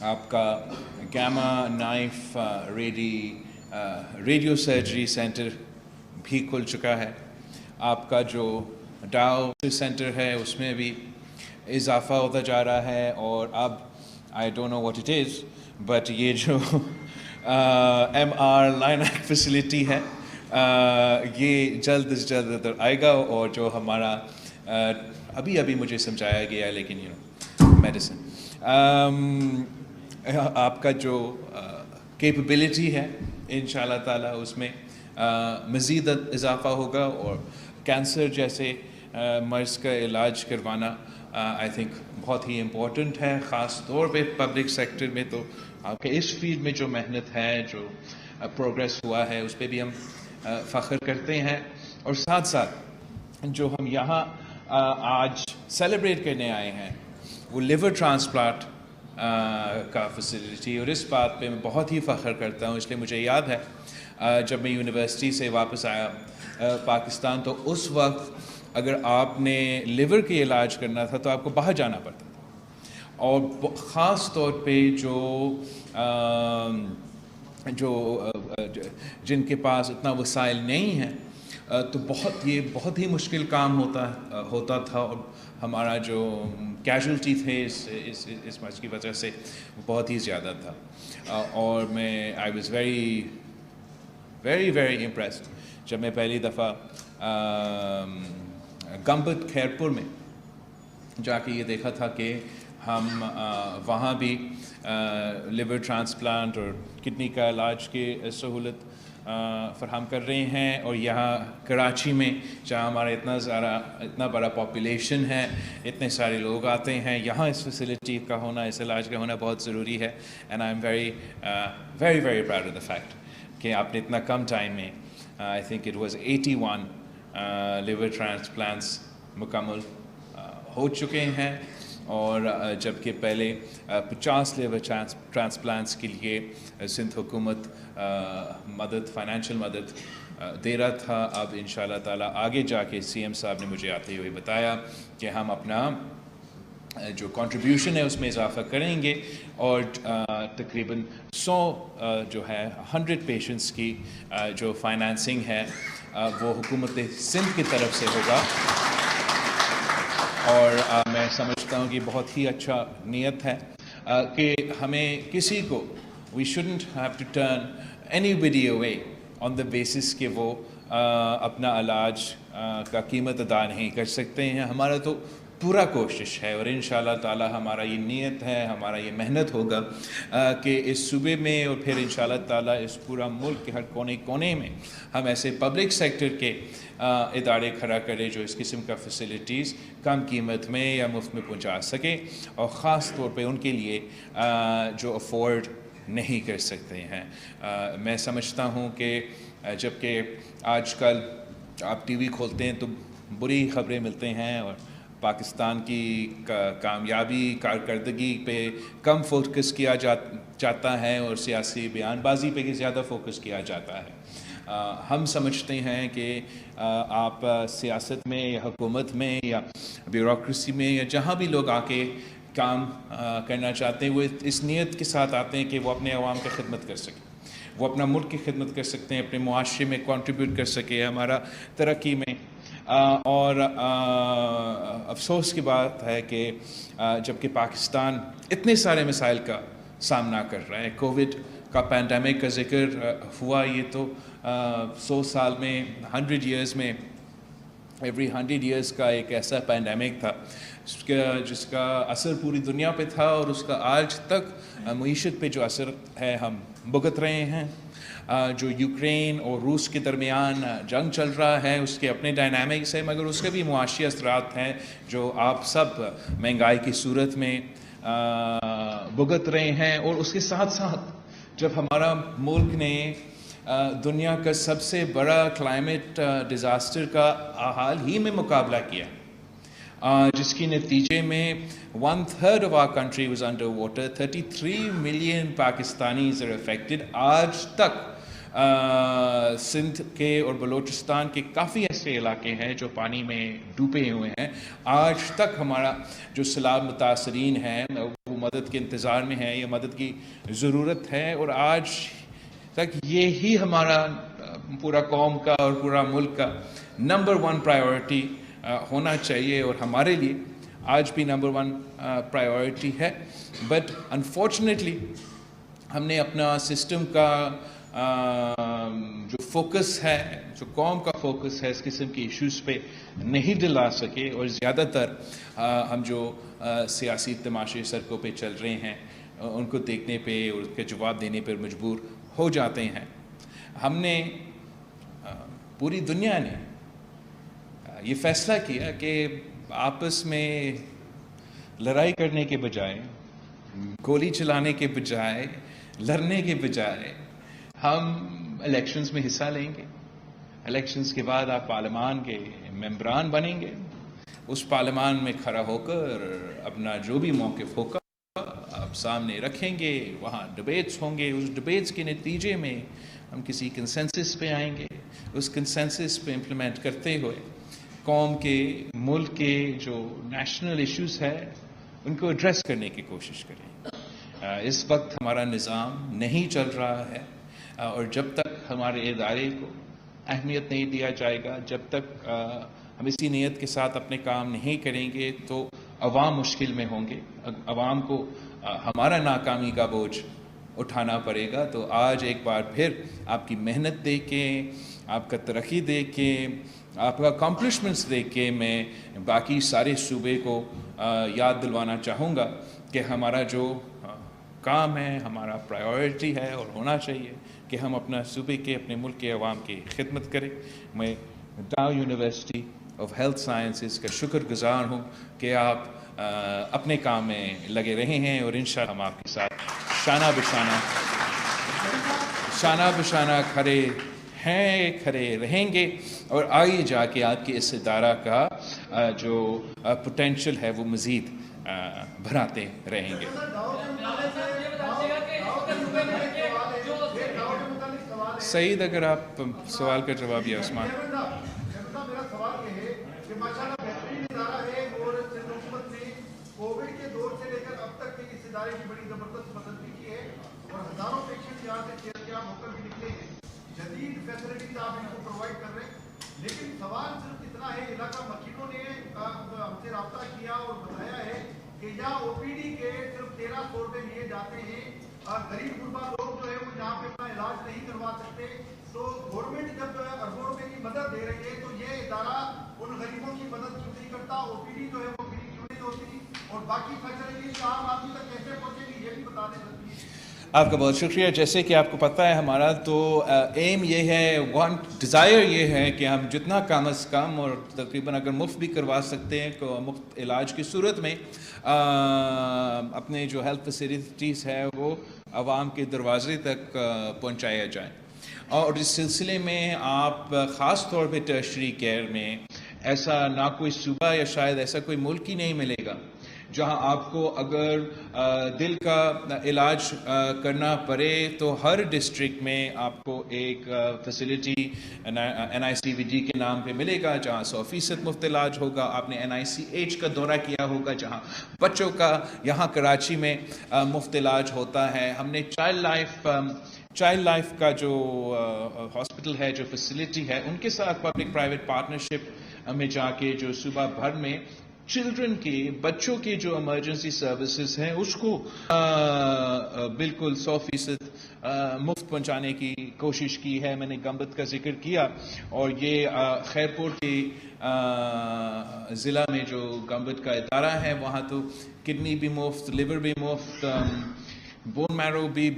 آپ کا گیما knife radio surgery centre بھی کھل چکا ہے. آپ کا جو ڈاؤ سینٹر ہے اس میں بھی اضافہ ہوتا جا رہا ہے. اور اب I don't know what it is but یہ جو ایم آر لائنک فیسلٹی ہے یہ جلد از جلد ادھر آئے گا. اور جو ہمارا ابھی مجھے سمجھایا گیا لیکن میڈیسن آپ کا جو کیپبلٹی ہے انشاءاللہ تعالیٰ اس میں مزید اضافہ ہوگا. اور کینسر جیسے مرض کا علاج کروانا آئی تھنک بہت ہی امپورٹنٹ ہے, خاص طور پہ پبلک سیکٹر میں. تو آپ کے اس فیلڈ میں جو محنت ہے, جو پروگریس ہوا ہے, اس پہ بھی ہم فخر کرتے ہیں. اور ساتھ ساتھ جو ہم یہاں آج سیلیبریٹ کرنے آئے ہیں وہ لیور ٹرانسپلانٹ کا فیسلٹی. اور اس بات پہ میں بہت ہی فخر کرتا ہوں, اس لیے مجھے یاد ہے جب میں یونیورسٹی سے واپس آیا پاکستان تو اس وقت اگر آپ نے لیور کے علاج کرنا تھا تو آپ کو باہر جانا پڑتا تھا. اور خاص طور پہ جو جن کے پاس اتنا وسائل نہیں ہیں تو بہت ہی مشکل کام ہوتا تھا. اور ہمارا جو کیجولٹی تھے اس مرض کی وجہ سے بہت ہی زیادہ تھا. اور میں آئی واز ویری امپریسڈ جب میں پہلی دفعہ گمبت خیرپور میں جا کے یہ دیکھا تھا کہ ہم وہاں بھی لیور ٹرانسپلانٹ اور کڈنی کا علاج کی سہولت فراہم کر رہے ہیں. اور یہاں کراچی میں جہاں ہمارا اتنا بڑا پاپولیشن ہے, اتنے سارے لوگ آتے ہیں, یہاں اس فیسلٹی کا ہونا, اس علاج کا ہونا بہت ضروری ہے. And I am very proud of the fact کہ آپ نے اتنا کم ٹائم میں I think it was 81 liver transplants مکمل ہو چکے ہیں. اور جبکہ پہلے 50 لیور ٹرانسپلانٹس کے لیے سندھ حکومت فائنینشیل مدد دے رہا تھا. اب انشاءاللہ تعالیٰ آگے جا کے سی ایم صاحب نے مجھے آتے ہوئے بتایا کہ ہم اپنا جو کنٹریبیوشن ہے اس میں اضافہ کریں گے. اور تقریباً 100 جو ہے 100 پیشنٹس کی جو فائنانسنگ ہے وہ حکومت سندھ کی طرف سے ہوگا. اور میں سمجھتا ہوں کہ بہت ہی اچھا نیت ہے کہ ہمیں کسی کو we shouldn't have to turn anybody away on the basis کہ وہ اپنا علاج کا قیمت ادا نہیں کر سکتے ہیں. ہمارا تو پورا کوشش ہے اور انشاءاللہ تعالی ہمارا یہ نیت ہے, ہمارا یہ محنت ہوگا کہ اس صوبے میں اور پھر انشاءاللہ تعالی اس پورا ملک کے ہر کونے میں ہم ایسے پبلک سیکٹر کے ادارے کھڑا کریں جو اس قسم کا فیسلٹیز کم قیمت میں یا مفت میں پہنچا سکیں, اور خاص طور پہ ان کے لیے جو افورڈ نہیں کر سکتے ہیں. میں سمجھتا ہوں کہ جب کہ آج کل آپ ٹی وی کھولتے ہیں تو بری خبریں ملتے ہیں اور پاکستان کی کامیابی کارکردگی پہ کم فوکس کیا جاتا ہے اور سیاسی بیان بازی پہ زیادہ فوکس کیا جاتا ہے. ہم سمجھتے ہیں کہ آپ سیاست میں یا حکومت میں یا بیوروکریسی میں یا جہاں بھی لوگ آ کے کام کرنا چاہتے ہیں وہ اس نیت کے ساتھ آتے ہیں کہ وہ اپنے عوام کی خدمت کر سکیں, وہ اپنا ملک کی خدمت کر سکتے ہیں, اپنے معاشرے میں کنٹریبیوٹ کر سکے ہمارا ترقی میں. اور افسوس کی بات ہے کہ جب کہ پاکستان اتنے سارے مسائل کا سامنا کر رہا ہے, کووڈ کا پینڈیمک کا ذکر ہوا, یہ تو 100 سال میں 100 ایئرز میں ایوری 100 ایئرز کا ایک ایسا پینڈیمک تھا جس کا اثر پوری دنیا پہ تھا, اور اس کا آج تک معیشت پہ جو اثر ہے ہم بھگت رہے ہیں. جو یوکرین اور روس کے درمیان جنگ چل رہا ہے اس کے اپنے ڈائنامکس ہیں, مگر اس کے بھی معاشی اثرات ہیں جو آپ سب مہنگائی کی صورت میں بھگت رہے ہیں. اور اس کے ساتھ ساتھ جب ہمارا ملک نے دنیا کا سب سے بڑا کلائمیٹ ڈیزاسٹر کا حال ہی میں مقابلہ کیا, جس کی نتیجے میں 1/3 of our country was under water, 33 million Pakistanis are affected. آج تک سندھ کے اور بلوچستان کے کافی ایسے علاقے ہیں جو پانی میں ڈوبے ہوئے ہیں. آج تک ہمارا جو سیلاب متاثرین ہیں وہ مدد کے انتظار میں ہیں یا مدد کی ضرورت ہے. اور آج تک یہی ہمارا پورا قوم کا اور پورا ملک کا نمبر 1 پرائیورٹی ہونا چاہیے, اور ہمارے لیے آج بھی نمبر 1 پرائیورٹی ہے. بٹ انفارچونیٹلی ہم نے اپنا سسٹم کا جو فوکس ہے, جو قوم کا فوکس ہے, اس قسم کی ایشوز پہ نہیں ڈلا سکے, اور زیادہ تر ہم جو سیاسی تماشے سڑکوں پہ چل رہے ہیں ان کو دیکھنے پہ اور اس کے جواب دینے پر مجبور ہو جاتے ہیں. ہم نے پوری دنیا نے یہ فیصلہ کیا کہ آپس میں لڑائی کرنے کے بجائے, گولی چلانے کے بجائے, لڑنے کے بجائے ہم الیکشنز میں حصہ لیں گے. الیکشنز کے بعد آپ پارلیمان کے ممبران بنیں گے. اس پارلیمان میں کھڑا ہو کر اپنا جو بھی موقف ہوگا آپ سامنے رکھیں گے. وہاں ڈبیٹس ہوں گے. اس ڈبیٹس کے نتیجے میں ہم کسی کنسنسس پہ آئیں گے. اس کنسنسس پہ امپلیمنٹ کرتے ہوئے قوم کے, ملک کے جو نیشنل ایشوز ہے ان کو ایڈریس کرنے کی کوشش کریں. اس وقت ہمارا نظام نہیں چل رہا ہے, اور جب تک ہمارے ادارے کو اہمیت نہیں دیا جائے گا, جب تک ہم اسی نیت کے ساتھ اپنے کام نہیں کریں گے تو عوام مشکل میں ہوں گے. عوام کو ہمارا ناکامی کا بوجھ اٹھانا پڑے گا. تو آج ایک بار پھر آپ کی محنت دیکھ کے, آپ کا ترقی دیکھ کے, آپ کا اکمپلشمنٹس دیکھ کے میں باقی سارے صوبے کو یاد دلوانا چاہوں گا کہ ہمارا جو کام ہے, ہمارا پرائیورٹی ہے اور ہونا چاہیے کہ ہم اپنا صوبے کے, اپنے ملک کے عوام کی خدمت کریں. میں ڈاؤ یونیورسٹی آف ہیلتھ سائنسز کا شکر گزار ہوں کہ آپ اپنے کام میں لگے رہے ہیں, اور انشاءاللہ ہم آپ کے ساتھ شانہ بشانہ کھڑے ہیں, کھڑے رہیں گے, اور آگے جا کے آپ کے اس ادارہ کا جو پوٹینشیل ہے وہ مزید بڑھاتے رہیں گے. سعید, اگر آپ سوال کا جواب یا عثمان. میرا سوال یہ ہے کہ ماشاءاللہ بہترین ادارہ ہے, اور حکومت نے کووڈ کے دور سے لے کر اب تک اس ادارے کی بڑی زبردست پسندگی کی ہے, اور ہزاروں پیشنٹ یہاں سے صحتیاب ہو کر بھی نکلے ہیں. جدید فیسلٹیز آپ ان کو پرووائڈ کر رہے ہیں, لیکن سوال صرف اتنا ہے, علاقہ وکیلوں نے ہم سے رابطہ کیا اور بتایا ہے کہ یہاں او پی ڈی کے صرف 1300 روپے لیے جاتے ہیں. غریب غربا لوگ جو ہے وہ یہاں پہ اپنا علاج نہیں کروا سکتے. تو گورنمنٹ جب اربوں روپے کی مدد دے رہی ہے تو یہ ادارہ ان غریبوں کی مدد کیوں نہیں کرتا؟ او پی ڈی جو ہے وہ فری کیوں نہیں ہوتی, اور باقی فیسلٹیز عام آدمی تک کیسے پہنچے گی یہ بھی بتا دیں. آپ کا بہت شکریہ. جیسے کہ آپ کو پتہ ہے ہمارا تو ایم یہ ہے, ڈیزائر یہ ہے کہ ہم جتنا کم از کم اور تقریباً اگر مفت بھی کروا سکتے ہیں تو مفت علاج کی صورت میں اپنے جو ہیلتھ فیسلٹیز ہے وہ عوام کے دروازے تک پہنچایا جائے. اور اس سلسلے میں آپ خاص طور پہ ٹرشری کیئر میں ایسا نہ کوئی صوبہ یا شاید ایسا کوئی ملک ہی نہیں ملے گا جہاں آپ کو اگر دل کا علاج کرنا پڑے تو ہر ڈسٹرکٹ میں آپ کو ایک فیسلٹی NICVD کے نام پہ ملے گا, جہاں 100% مفت علاج ہوگا. آپ نے NICH کا دورہ کیا ہوگا جہاں بچوں کا یہاں کراچی میں مفت علاج ہوتا ہے. ہم نے چائلڈ لائف کا جو ہاسپٹل ہے, جو فیسلٹی ہے, ان کے ساتھ پبلک پرائیویٹ پارٹنرشپ میں جا کے جو صوبہ بھر میں چلڈرن کی, بچوں کی جو ایمرجنسی سروسز ہیں اس کو بالکل 100% مفت پہنچانے کی کوشش کی ہے. میں نے گمبت کا ذکر کیا, اور یہ خیرپور کی ضلع میں جو گمبت کا ادارہ ہے وہاں تو کڈنی بھی مفت, لیور بھی مفت, بون میرو بھی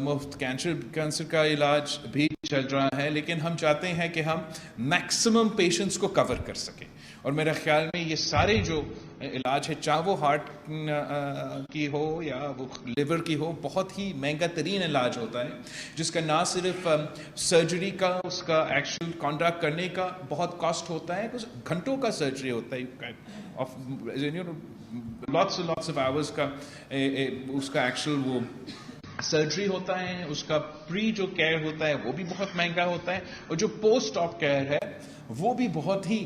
مفت, کینسر کا علاج بھی چل رہا ہے. لیکن ہم چاہتے ہیں کہ ہم میکسیمم پیشنٹس کو کور کر سکیں, اور میرے خیال میں یہ سارے جو علاج ہے, چاہے وہ ہارٹ کی ہو یا وہ لیور کی ہو, بہت ہی مہنگا ترین علاج ہوتا ہے جس کا نہ صرف سرجری کا, اس کا ایکچوئل کنڈکٹ کرنے کا بہت کاسٹ ہوتا ہے, کچھ گھنٹوں کا سرجری ہوتا ہے, lots of hours کا اس کا ایکچوئل وہ سرجری ہوتا ہے. اس کا پری جو کیئر ہوتا ہے وہ بھی بہت مہنگا ہوتا ہے, اور جو پوسٹ آپ کیئر ہے وہ بھی بہت ہی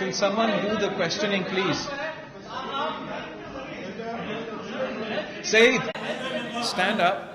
Can someone do the questioning, please? Saeed, stand up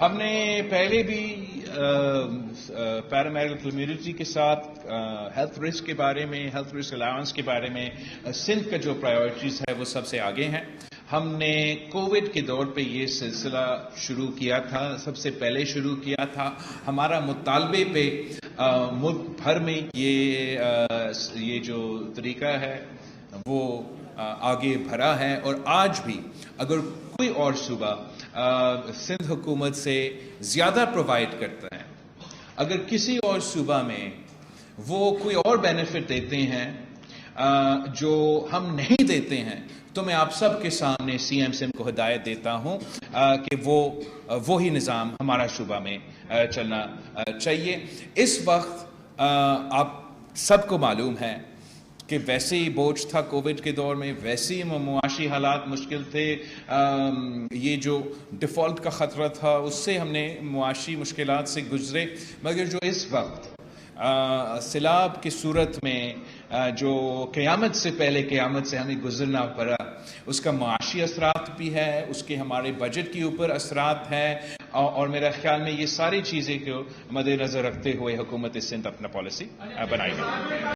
ہم نے پہلے بھی پیرامیڈیکل کمیونٹی کے ساتھ ہیلتھ رسک کے بارے میں، ہیلتھ رسک الاؤنس کے بارے میں سندھ کا جو پرائیورٹیز ہے وہ سب سے آگے ہیں. ہم نے کووڈ کے دور پہ یہ سلسلہ شروع کیا تھا، سب سے پہلے شروع کیا تھا. ہمارا مطالبے پہ ملک بھر میں یہ جو طریقہ ہے وہ آگے بڑھا ہے، اور آج بھی اگر کوئی اور صوبہ سندھ حکومت سے زیادہ پرووائڈ کرتا ہے، اگر کسی اور صوبہ میں وہ کوئی اور بینیفٹ دیتے ہیں جو ہم نہیں دیتے ہیں، تو میں آپ سب کے سامنے سی ایم سندھ کو ہدایت دیتا ہوں کہ وہی نظام ہمارا صوبہ میں چلنا چاہیے. اس وقت آپ سب کو معلوم ہے کہ ویسے ہی بوجھ تھا کووڈ کے دور میں، ویسے ہی معاشی حالات مشکل تھے. یہ جو ڈیفالٹ کا خطرہ تھا اس سے ہم نے معاشی مشکلات سے گزرے، مگر جو اس وقت سیلاب کی صورت میں جو قیامت سے پہلے قیامت سے ہمیں گزرنا پڑا، اس کا معاشی اثرات بھی ہے، اس کے ہمارے بجٹ کے اوپر اثرات ہیں، اور میرا خیال میں یہ ساری چیزیں کو مد نظر رکھتے ہوئے حکومت سندھ اپنا پالیسی بنائی ہے.